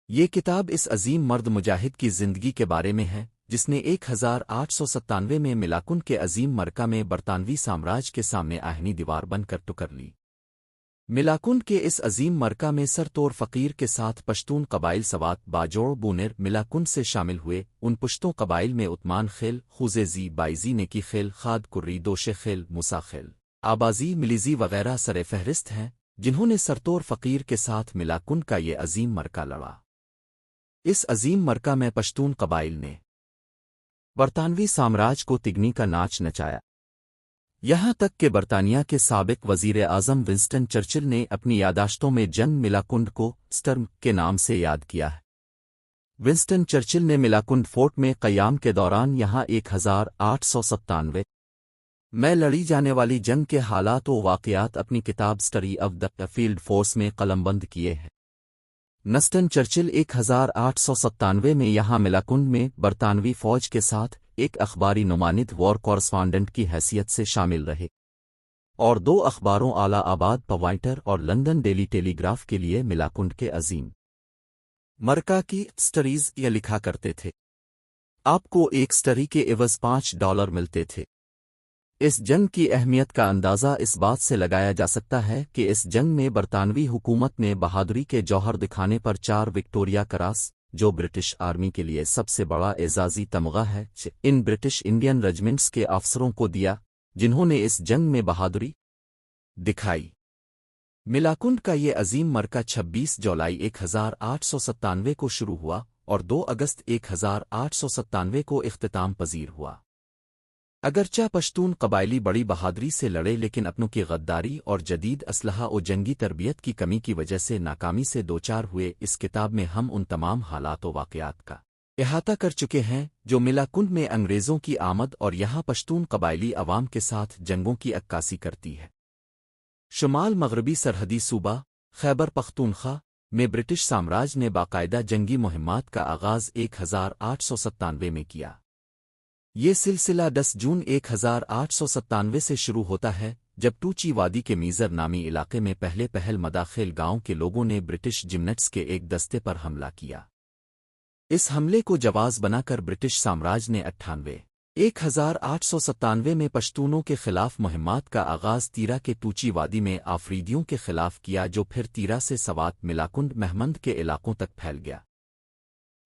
یہ کتاب اس عظیم مرد مجاہد کی زندگی کے بارے میں ہے جس نے 1897 میں ملاکنڈ کے عظیم مرکہ میں برطانوی سامراج کے سامنے آہنی دیوار بن کر ٹکر لی۔ ملاکنڈ کے اس عظیم مرکہ میں سر توڑ فقیر کے ساتھ پشتون قبائل سوات باجوڑ بونر ملاکنڈ سے شامل ہوئے۔ ان پشتوں قبائل میں عثمان خیل، خوزیزی، بائیزی، نیکی خیل، خاد کری، دوش خیل، موسیٰ خیل، آبازی، ملیزی وغیرہ سر فہرست ہیں جنہوں نے سرتور فقیر کے ساتھ ملاکنڈ کا یہ عظیم مرکہ لڑا۔ اس عظیم مرکہ میں پشتون قبائل نے برطانوی سامراج کو تگنی کا ناچ نچایا، یہاں تک کہ برطانیہ کے سابق وزیر اعظم ونسٹن چرچل نے اپنی یادداشتوں میں جنگ ملاکنڈ کو سٹرم کے نام سے یاد کیا ہے۔ ونسٹن چرچل نے ملاکنڈ فورٹ میں قیام کے دوران یہاں 1897 میں لڑی جانے والی جنگ کے حالات و واقعات اپنی کتاب سٹری آف دی فیلڈ فورس میں قلمبند کیے ہیں۔ ونسٹن چرچل 1897 میں یہاں ملاکنڈ میں برطانوی فوج کے ساتھ ایک اخباری نمائند وار کورسپانڈنٹ کی حیثیت سے شامل رہے اور 2 اخباروں اعلی آباد پوائنٹر اور لندن ڈیلی ٹیلی گراف کے لیے ملاکنڈ کے عظیم مرکہ کی سٹریز یہ لکھا کرتے تھے۔ آپ کو ایک سٹری کے عوض $5 ملتے تھے۔ اس جنگ کی اہمیت کا اندازہ اس بات سے لگایا جا سکتا ہے کہ اس جنگ میں برطانوی حکومت نے بہادری کے جوہر دکھانے پر 4 وکٹوریا کراس، جو برٹش آرمی کے لیے سب سے بڑا اعزازی تمغہ ہے، ان برٹش انڈین ریجمنٹس کے افسروں کو دیا جنہوں نے اس جنگ میں بہادری دکھائی۔ ملاکنڈ کا یہ عظیم مرکہ 26 جولائی 1897 کو شروع ہوا اور 2 اگست 1897 کو اختتام پذیر ہوا۔ اگرچہ پشتون قبائلی بڑی بہادری سے لڑے لیکن اپنوں کی غداری اور جدید اسلحہ و جنگی تربیت کی کمی کی وجہ سے ناکامی سے دوچار ہوئے۔ اس کتاب میں ہم ان تمام حالات و واقعات کا احاطہ کر چکے ہیں جو ملاکنڈ میں انگریزوں کی آمد اور یہاں پشتون قبائلی عوام کے ساتھ جنگوں کی عکاسی کرتی ہے۔ شمال مغربی سرحدی صوبہ خیبر پختونخوا میں برٹش سامراج نے باقاعدہ جنگی مہمات کا آغاز 1897 میں کیا۔ یہ سلسلہ 10 جون 1897 سے شروع ہوتا ہے جب ٹوچی وادی کے میزر نامی علاقے میں پہل مداخل گاؤں کے لوگوں نے برٹش جمنٹس کے ایک دستے پر حملہ کیا۔ اس حملے کو جواز بنا کر برٹش سامراج نے 1897 میں پشتونوں کے خلاف مہمات کا آغاز تیرا کے ٹوچی وادی میں آفریدیوں کے خلاف کیا، جو پھر تیرا سے سوات ملاکنڈ مہمند کے علاقوں تک پھیل گیا۔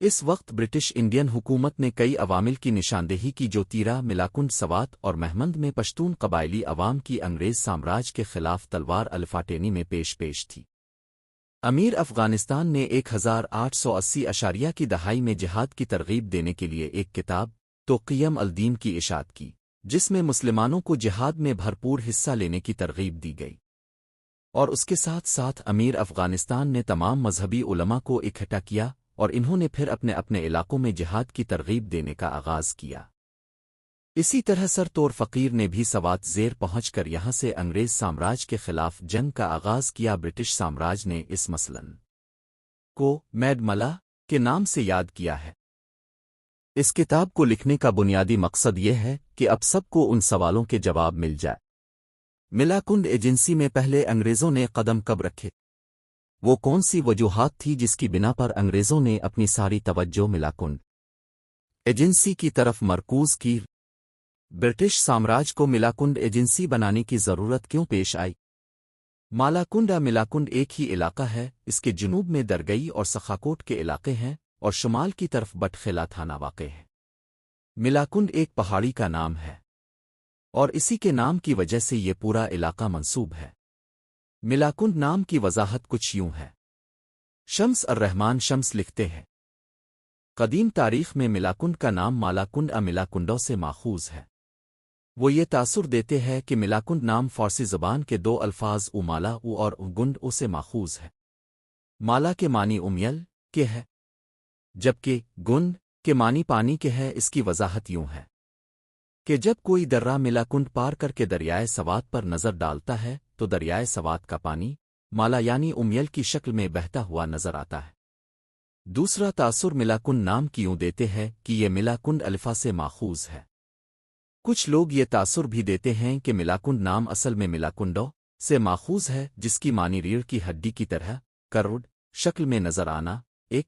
اس وقت برٹش انڈین حکومت نے کئی عوامل کی نشاندہی کی جو تیرا، ملاکنڈ، سوات اور مہمند میں پشتون قبائلی عوام کی انگریز سامراج کے خلاف تلوار الفاٹینی میں پیش تھی۔ امیر افغانستان نے 1880 کی دہائی میں جہاد کی ترغیب دینے کے لیے ایک کتاب تو قیم الدین کی اشاعت کی، جس میں مسلمانوں کو جہاد میں بھرپور حصہ لینے کی ترغیب دی گئی، اور اس کے ساتھ ساتھ امیر افغانستان نے تمام مذہبی علماء کو اکٹھا کیا اور انہوں نے پھر اپنے اپنے علاقوں میں جہاد کی ترغیب دینے کا آغاز کیا۔ اسی طرح سر توڑ فقیر نے بھی سوات زیر پہنچ کر یہاں سے انگریز سامراج کے خلاف جنگ کا آغاز کیا۔ برٹش سامراج نے اس مثلاً کو میڈ ملا کے نام سے یاد کیا ہے۔ اس کتاب کو لکھنے کا بنیادی مقصد یہ ہے کہ اب سب کو ان سوالوں کے جواب مل جائے۔ ملاکنڈ ایجنسی میں پہلے انگریزوں نے قدم کب رکھے؟ وہ کون سی وجوہات تھی جس کی بنا پر انگریزوں نے اپنی ساری توجہ ملاکنڈ ایجنسی کی طرف مرکوز کی؟ برٹش سامراج کو ملاکنڈ ایجنسی بنانے کی ضرورت کیوں پیش آئی؟ ملاکنڈ ایک ہی علاقہ ہے، اس کے جنوب میں درگئی اور سخاکوٹ کے علاقے ہیں اور شمال کی طرف بٹخلا تھانہ واقع ہے۔ ملاکنڈ ایک پہاڑی کا نام ہے اور اسی کے نام کی وجہ سے یہ پورا علاقہ منسوب ہے۔ ملاکنڈ نام کی وضاحت کچھ یوں ہے۔ شمس الرحمن شمس لکھتے ہیں۔ قدیم تاریخ میں ملاکنڈ کا نام مالاکنڈ ملاکنڈو سے ماخوذ ہے۔ وہ یہ تاثر دیتے ہیں کہ ملاکنڈ نام فارسی زبان کے 2 الفاظ او مالا او اور گنڈ او سے ماخوذ ہے۔ مالا کے معنی امیل کے ہے جبکہ گنڈ کے معنی پانی کے ہے۔ اس کی وضاحت یوں ہے کہ جب کوئی درہ ملاکنڈ پار کر کے دریائے سوات پر نظر ڈالتا ہے تو دریائے سوات کا پانی مالا یعنی امیل کی شکل میں بہتا ہوا نظر آتا ہے۔ دوسرا تاثر ملاکنڈ نام کی یوں دیتے ہے کہ یہ ملاکنڈ الفا سے ماخوذ ہے۔ کچھ لوگ یہ تاثر بھی دیتے ہیں کہ ملاکنڈ نام اصل میں ملاکنڈو سے ماخوذ ہے، جس کی معنی ریڑھ کی ہڈی کی طرح کروڑ شکل میں نظر آنا۔ ایک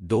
2.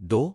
2.